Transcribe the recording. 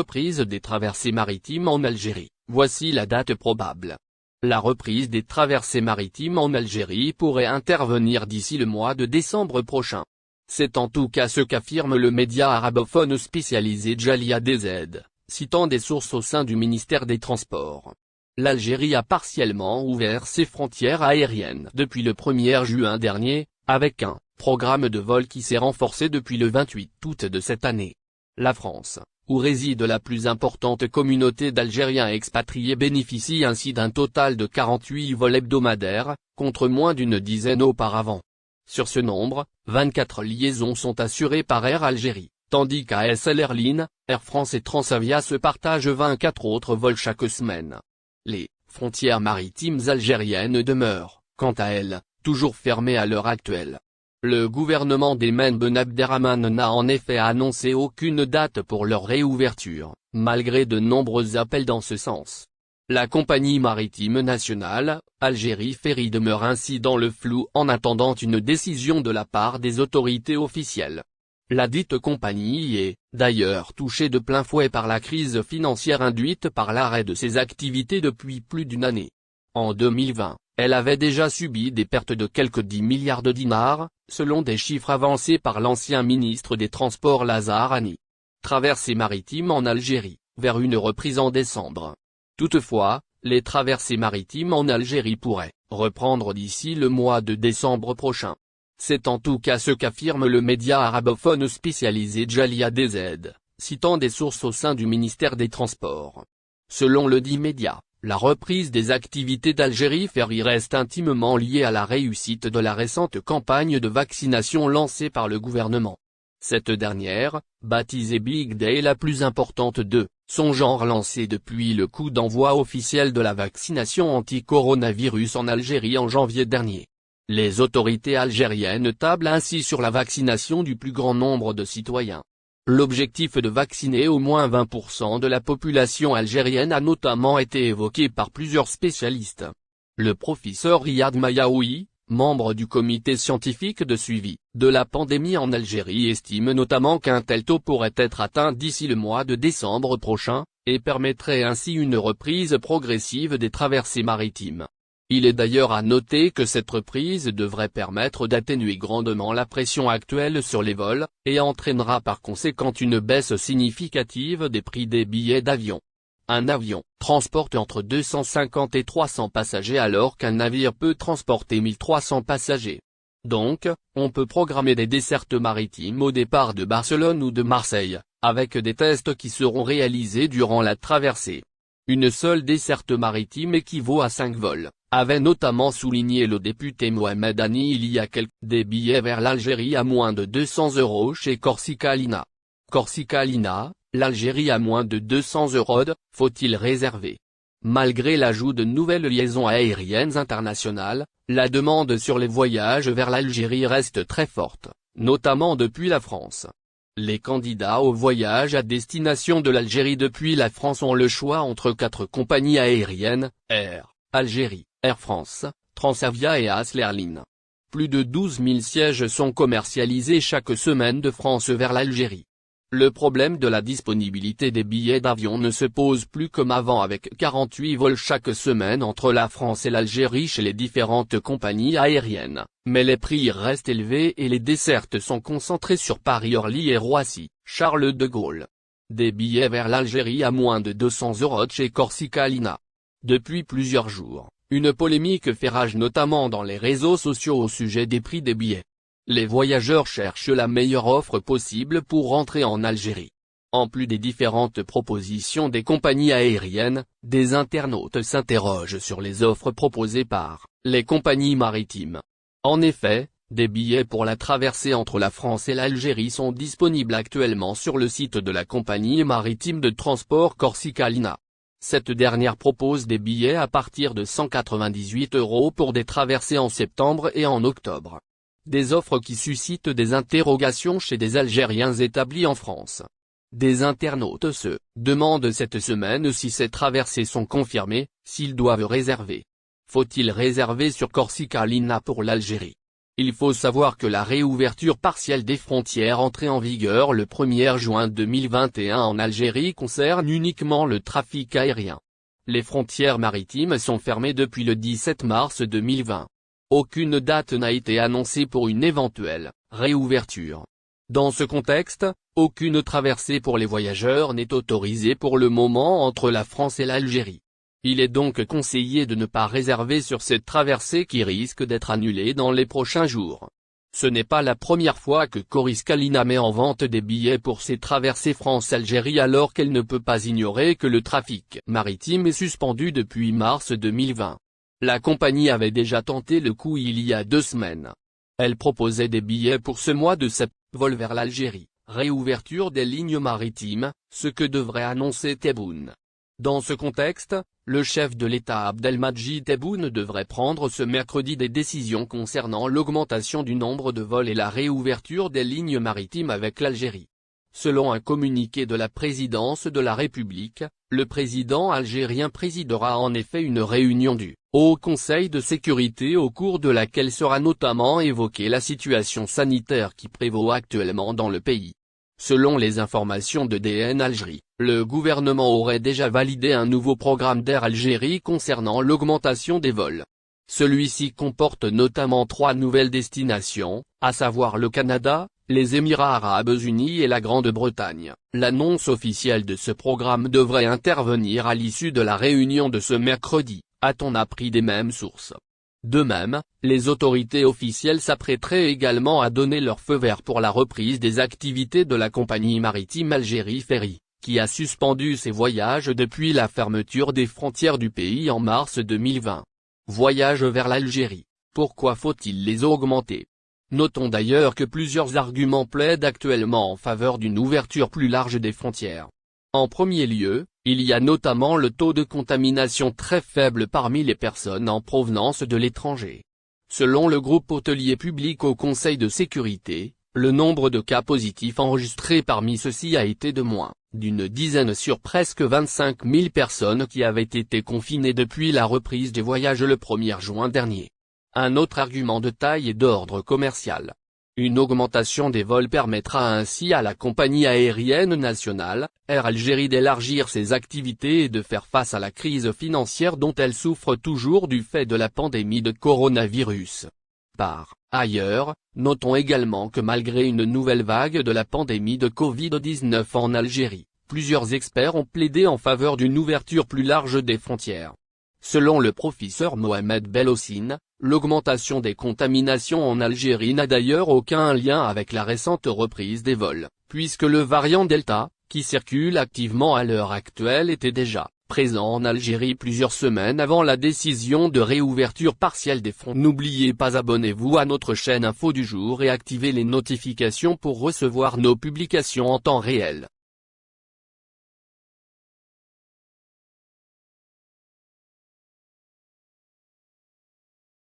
reprise des traversées maritimes en Algérie, voici la date probable. La reprise des traversées maritimes en Algérie pourrait intervenir d'ici le mois de décembre prochain. C'est en tout cas ce qu'affirme le média arabophone spécialisé Jalia DZ, citant des sources au sein du ministère des Transports. L'Algérie a partiellement ouvert ses frontières aériennes depuis le 1er juin dernier, avec un programme de vol qui s'est renforcé depuis le 28 août de cette année. La France, où réside la plus importante communauté d'Algériens expatriés, bénéficie ainsi d'un total de 48 vols hebdomadaires, contre moins d'une dizaine auparavant. Sur ce nombre, 24 liaisons sont assurées par Air Algérie, tandis qu'ASL Airlines, Air France et Transavia se partagent 24 autres vols chaque semaine. Les frontières maritimes algériennes demeurent, quant à elles, toujours fermées à l'heure actuelle. Le gouvernement d'Ayman Ben Abderrahmane n'a en effet annoncé aucune date pour leur réouverture, malgré de nombreux appels dans ce sens. La compagnie maritime nationale, Algérie Ferry, demeure ainsi dans le flou en attendant une décision de la part des autorités officielles. La dite compagnie est, d'ailleurs, touchée de plein fouet par la crise financière induite par l'arrêt de ses activités depuis plus d'une année. En 2020, elle avait déjà subi des pertes de quelques 10 milliards de dinars, selon des chiffres avancés par l'ancien ministre des Transports Lazare Hani. Traversées maritimes en Algérie, vers une reprise en décembre. Toutefois, les traversées maritimes en Algérie pourraient reprendre d'ici le mois de décembre prochain. C'est en tout cas ce qu'affirme le média arabophone spécialisé Jalia DZ, citant des sources au sein du ministère des Transports. Selon le dit média, la reprise des activités d'Algérie Ferry reste intimement liée à la réussite de la récente campagne de vaccination lancée par le gouvernement. Cette dernière, baptisée Big Day, la plus importante de son genre lancée depuis le coup d'envoi officiel de la vaccination anti-coronavirus en Algérie en janvier dernier. Les autorités algériennes tablent ainsi sur la vaccination du plus grand nombre de citoyens. L'objectif de vacciner au moins 20% de la population algérienne a notamment été évoqué par plusieurs spécialistes. Le professeur Riyad Mayaoui, membre du comité scientifique de suivi de la pandémie en Algérie, estime notamment qu'un tel taux pourrait être atteint d'ici le mois de décembre prochain, et permettrait ainsi une reprise progressive des traversées maritimes. Il est d'ailleurs à noter que cette reprise devrait permettre d'atténuer grandement la pression actuelle sur les vols, et entraînera par conséquent une baisse significative des prix des billets d'avion. Un avion transporte entre 250 et 300 passagers alors qu'un navire peut transporter 1300 passagers. Donc, on peut programmer des dessertes maritimes au départ de Barcelone ou de Marseille, avec des tests qui seront réalisés durant la traversée. Une seule desserte maritime équivaut à 5 vols, avait notamment souligné le député Mohamed Hani il y a quelques des billets vers l'Algérie à moins de 200 € chez Corsica Lina. Corsica Lina, l'Algérie à moins de 200 €, faut-il réserver? Malgré l'ajout de nouvelles liaisons aériennes internationales, la demande sur les voyages vers l'Algérie reste très forte, notamment depuis la France. Les candidats au voyage à destination de l'Algérie depuis la France ont le choix entre 4 compagnies aériennes, Air Algérie, Air France, Transavia et ASL Airlines. Plus de 12 000 sièges sont commercialisés chaque semaine de France vers l'Algérie. Le problème de la disponibilité des billets d'avion ne se pose plus comme avant avec 48 vols chaque semaine entre la France et l'Algérie chez les différentes compagnies aériennes, mais les prix restent élevés et les dessertes sont concentrées sur Paris-Orly et Roissy, Charles de Gaulle. Des billets vers l'Algérie à moins de 200 € chez Corsica Lina. Depuis plusieurs jours, une polémique fait rage notamment dans les réseaux sociaux au sujet des prix des billets. Les voyageurs cherchent la meilleure offre possible pour rentrer en Algérie. En plus des différentes propositions des compagnies aériennes, des internautes s'interrogent sur les offres proposées par les compagnies maritimes. En effet, des billets pour la traversée entre la France et l'Algérie sont disponibles actuellement sur le site de la compagnie maritime de transport Corsica Lina. Cette dernière propose des billets à partir de 198 € pour des traversées en septembre et en octobre. Des offres qui suscitent des interrogations chez des Algériens établis en France. Des internautes se demandent cette semaine si ces traversées sont confirmées, s'ils doivent réserver. Faut-il réserver sur Corsica Lina pour l'Algérie? Il faut savoir que la réouverture partielle des frontières entrée en vigueur le 1er juin 2021 en Algérie concerne uniquement le trafic aérien. Les frontières maritimes sont fermées depuis le 17 mars 2020. Aucune date n'a été annoncée pour une éventuelle réouverture. Dans ce contexte, aucune traversée pour les voyageurs n'est autorisée pour le moment entre la France et l'Algérie. Il est donc conseillé de ne pas réserver sur cette traversée qui risque d'être annulée dans les prochains jours. Ce n'est pas la première fois que Coris Kalina met en vente des billets pour ses traversées France-Algérie alors qu'elle ne peut pas ignorer que le trafic maritime est suspendu depuis mars 2020. La compagnie avait déjà tenté le coup il y a 2 semaines. Elle proposait des billets pour ce mois de septembre, vol vers l'Algérie, réouverture des lignes maritimes, ce que devrait annoncer Tebboune. Dans ce contexte, le chef de l'État Abdelmadjid Tebboune devrait prendre ce mercredi des décisions concernant l'augmentation du nombre de vols et la réouverture des lignes maritimes avec l'Algérie. Selon un communiqué de la présidence de la République, le président algérien présidera en effet une réunion du Haut Conseil de sécurité au cours de laquelle sera notamment évoquée la situation sanitaire qui prévaut actuellement dans le pays. Selon les informations de DN Algérie, le gouvernement aurait déjà validé un nouveau programme d'Air Algérie concernant l'augmentation des vols. Celui-ci comporte notamment 3 nouvelles destinations, à savoir le Canada, les Émirats arabes unis et la Grande-Bretagne. L'annonce officielle de ce programme devrait intervenir à l'issue de la réunion de ce mercredi, a-t-on appris des mêmes sources. De même, les autorités officielles s'apprêteraient également à donner leur feu vert pour la reprise des activités de la compagnie maritime Algérie Ferry, qui a suspendu ses voyages depuis la fermeture des frontières du pays en mars 2020. Voyages vers l'Algérie, pourquoi faut-il les augmenter? Notons d'ailleurs que plusieurs arguments plaident actuellement en faveur d'une ouverture plus large des frontières. En premier lieu, il y a notamment le taux de contamination très faible parmi les personnes en provenance de l'étranger. Selon le groupe hôtelier public au Conseil de sécurité, le nombre de cas positifs enregistrés parmi ceux-ci a été de moins d'une dizaine sur presque 25 000 personnes qui avaient été confinées depuis la reprise des voyages le 1er juin dernier. Un autre argument de taille est d'ordre commercial. Une augmentation des vols permettra ainsi à la compagnie aérienne nationale, Air Algérie d'élargir ses activités et de faire face à la crise financière dont elle souffre toujours du fait de la pandémie de coronavirus. Par ailleurs, notons également que malgré une nouvelle vague de la pandémie de Covid-19 en Algérie, plusieurs experts ont plaidé en faveur d'une ouverture plus large des frontières. Selon le professeur Mohamed Bellossine, l'augmentation des contaminations en Algérie n'a d'ailleurs aucun lien avec la récente reprise des vols, puisque le variant Delta, qui circule activement à l'heure actuelle était déjà présent en Algérie plusieurs semaines avant la décision de réouverture partielle des frontières. N'oubliez pas, abonnez-vous à notre chaîne Info du jour et activez les notifications pour recevoir nos publications en temps réel.